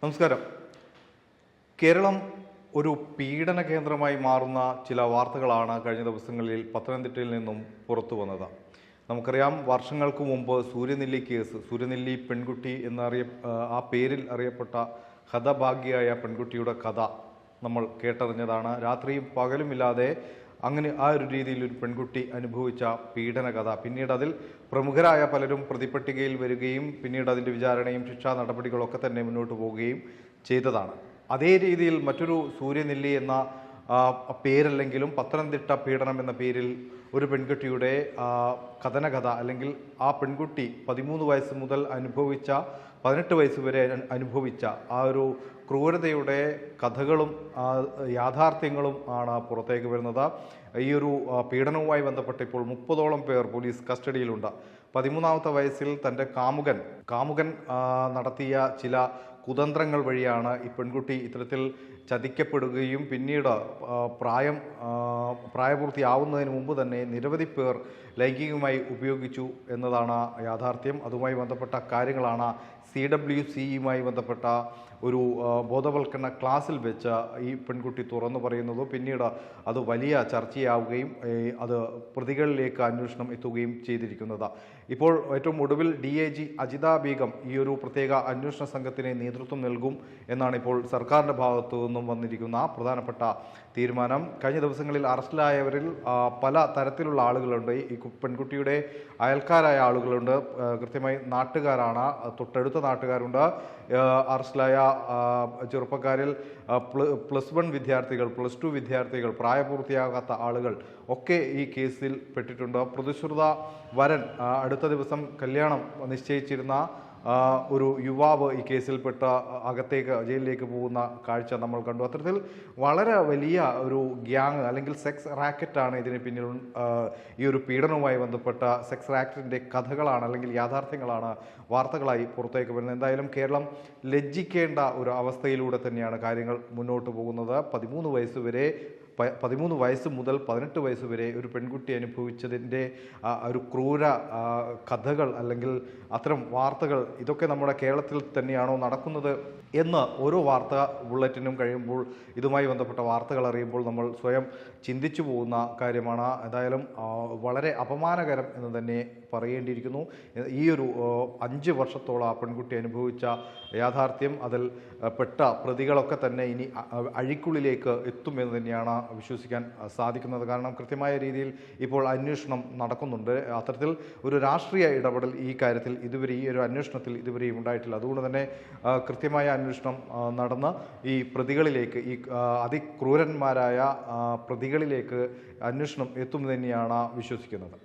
നമസ്കാരം. കേരളം ഒരു പീഡന കേന്ദ്രമായി മാറുന്ന ചില വാർത്തകളാണ് കഴിഞ്ഞ ദിവസങ്ങളിൽ പത്തനംതിട്ടയിൽ നിന്നും പുറത്തു വന്നത്. നമുക്കറിയാം, വർഷങ്ങൾക്ക് മുമ്പ് സൂര്യനെല്ലി കേസ്, സൂര്യനെല്ലി പെൺകുട്ടി ആ പേരിൽ അറിയപ്പെട്ട ഹതഭാഗ്യയായ പെൺകുട്ടിയുടെ കഥ നമ്മൾ കേട്ടറിഞ്ഞതാണ്. രാത്രിയും പകലുമില്ലാതെ അങ്ങനെ ആ ഒരു രീതിയിൽ ഒരു പെൺകുട്ടി അനുഭവിച്ച പീഡന കഥ. പിന്നീട് അതിൽ പ്രമുഖരായ പലരും പ്രതിപട്ടികയിൽ വരികയും പിന്നീട് അതിൻ്റെ വിചാരണയും ശിക്ഷാ നടപടികളൊക്കെ തന്നെ മുന്നോട്ട് പോവുകയും ചെയ്തതാണ്. അതേ രീതിയിൽ മറ്റൊരു സൂര്യനെല്ലി എന്ന പേരല്ലെങ്കിലും പത്തനംതിട്ട പീഡനം എന്ന പേരിൽ ഒരു പെൺകുട്ടിയുടെ കഥനകഥ, അല്ലെങ്കിൽ ആ പെൺകുട്ടി 13 വയസ്സ് മുതൽ അനുഭവിച്ച 18 വയസ്സ് വരെ അനുഭവിച്ച ആ ഒരു ക്രൂരതയുടെ കഥകളും യാഥാർത്ഥ്യങ്ങളും ആണ് പുറത്തേക്ക് വരുന്നത്. ഈ ഒരു പീഡനവുമായി ബന്ധപ്പെട്ട് ഇപ്പോൾ 30ഓളം പേർ പോലീസ് കസ്റ്റഡിയിലുണ്ട്. 13ാമത്തെ വയസ്സിൽ തൻ്റെ കാമുകൻ നടത്തിയ ചില കുതന്ത്രങ്ങൾ വഴിയാണ് ഈ പെൺകുട്ടി ഇത്തരത്തിൽ ചതിക്കപ്പെടുകയും പിന്നീട് പ്രായപൂർത്തിയാവുന്നതിന് മുമ്പ് തന്നെ നിരവധി പേർ ലൈംഗികമായി ഉപയോഗിച്ചു എന്നതാണ് യാഥാർത്ഥ്യം. അതുമായി ബന്ധപ്പെട്ട കാര്യങ്ങളാണ് CWCയുമായി ബന്ധപ്പെട്ട ഒരു ബോധവൽക്കരണ ക്ലാസ്സിൽ വെച്ച് ഈ പെൺകുട്ടി തുറന്നു പറയുന്നത്. പിന്നീട് അത് വലിയ ചർച്ചയാവുകയും അത് പ്രതികളിലേക്ക് അന്വേഷണം എത്തുകയും ചെയ്തിരിക്കുന്നത്. ഇപ്പോൾ ഏറ്റവും ഒടുവിൽ DIG അജിത ബീഗം ഈ ഒരു പ്രത്യേക അന്വേഷണ സംഘത്തിന് നേതൃത്വം നൽകും എന്നാണ് ഇപ്പോൾ സർക്കാരിൻ്റെ ഭാഗത്തു നിന്നും വന്നിരിക്കുന്ന പ്രധാനപ്പെട്ട തീരുമാനം. കഴിഞ്ഞ ദിവസങ്ങളിൽ അറസ്റ്റിലായവരിൽ പല തരത്തിലുള്ള ആളുകളുണ്ട്. ഈ പെൺകുട്ടിയുടെ അയൽക്കാരായ ആളുകളുണ്ട്, കൃത്യമായി നാട്ടുകാരാണ്, തൊട്ടടുത്ത നാട്ടുകാരുണ്ട്. അറസ്റ്റിലായ ചെറുപ്പക്കാരിൽ +1 വിദ്യാർത്ഥികൾ, +2 വിദ്യാർത്ഥികൾ, പ്രായപൂർത്തിയാകാത്ത ആളുകൾ ഒക്കെ ഈ കേസിൽ പെട്ടിട്ടുണ്ട്. പ്രതിശ്രുത വരൻ അടുത്ത ദിവസം കല്യാണം നിശ്ചയിച്ചിരുന്ന ഒരു യുവാവ് ഈ കേസിൽപ്പെട്ട ജയിലിലേക്ക് പോകുന്ന കാഴ്ച നമ്മൾ കണ്ടു. അത്തരത്തിൽ വളരെ വലിയ ഒരു ഗ്യാങ് അല്ലെങ്കിൽ സെക്സ് റാക്കറ്റാണ് ഇതിന് പിന്നിൽ. ഈ ഒരു പീഡനവുമായി ബന്ധപ്പെട്ട സെക്സ് റാക്കറ്റിൻ്റെ കഥകളാണ് അല്ലെങ്കിൽ യാഥാർത്ഥ്യങ്ങളാണ് വാർത്തകളായി പുറത്തേക്ക് വരുന്നത്. എന്തായാലും കേരളം ലജ്ജിക്കേണ്ട ഒരു അവസ്ഥയിലൂടെ തന്നെയാണ് കാര്യങ്ങൾ മുന്നോട്ട് പോകുന്നത്. 13 വയസ്സ് മുതൽ 18 വയസ്സ് വരെ ഒരു പെൺകുട്ടി അനുഭവിച്ചതിൻ്റെ ഒരു ക്രൂര കഥകൾ അല്ലെങ്കിൽ അത്തരം വാർത്തകൾ, ഇതൊക്കെ നമ്മുടെ കേരളത്തിൽ തന്നെയാണോ നടക്കുന്നത് എന്ന് ഓരോ വാർത്ത ബുള്ളറ്റിനും കഴിയുമ്പോൾ, ഇതുമായി ബന്ധപ്പെട്ട വാർത്തകൾ അറിയുമ്പോൾ നമ്മൾ സ്വയം ചിന്തിച്ചു പോകുന്ന കാര്യമാണ്. എന്തായാലും വളരെ അപമാനകരം എന്ന് തന്നെ പറയേണ്ടിയിരിക്കുന്നു. ഈ ഒരു 5 വർഷത്തോളം ആ പെൺകുട്ടി അനുഭവിച്ച യാഥാർത്ഥ്യം, അതിൽ പെട്ട പ്രതികളൊക്കെ തന്നെ ഇനി അഴിക്കുള്ളിലേക്ക് എത്തുമെന്ന് തന്നെയാണ് വിശ്വസിക്കാൻ സാധിക്കുന്നത്. കാരണം കൃത്യമായ രീതിയിൽ ഇപ്പോൾ അന്വേഷണം നടക്കുന്നുണ്ട്. അത്തരത്തിൽ ഒരു രാഷ്ട്രീയ ഇടപെടൽ ഈ കാര്യത്തിൽ ഇതുവരെ, ഈ ഒരു അന്വേഷണത്തിൽ ഇതുവരെയും ഉണ്ടായിട്ടില്ല. അതുകൊണ്ട് തന്നെ കൃത്യമായ അന്വേഷണം നടന്ന് ഈ പ്രതികളിലേക്ക്, ഈ അതിക്രൂരന്മാരായ പ്രതികളിലേക്ക് അന്വേഷണം എത്തുമെന്ന് തന്നെയാണ് വിശ്വസിക്കുന്നത്.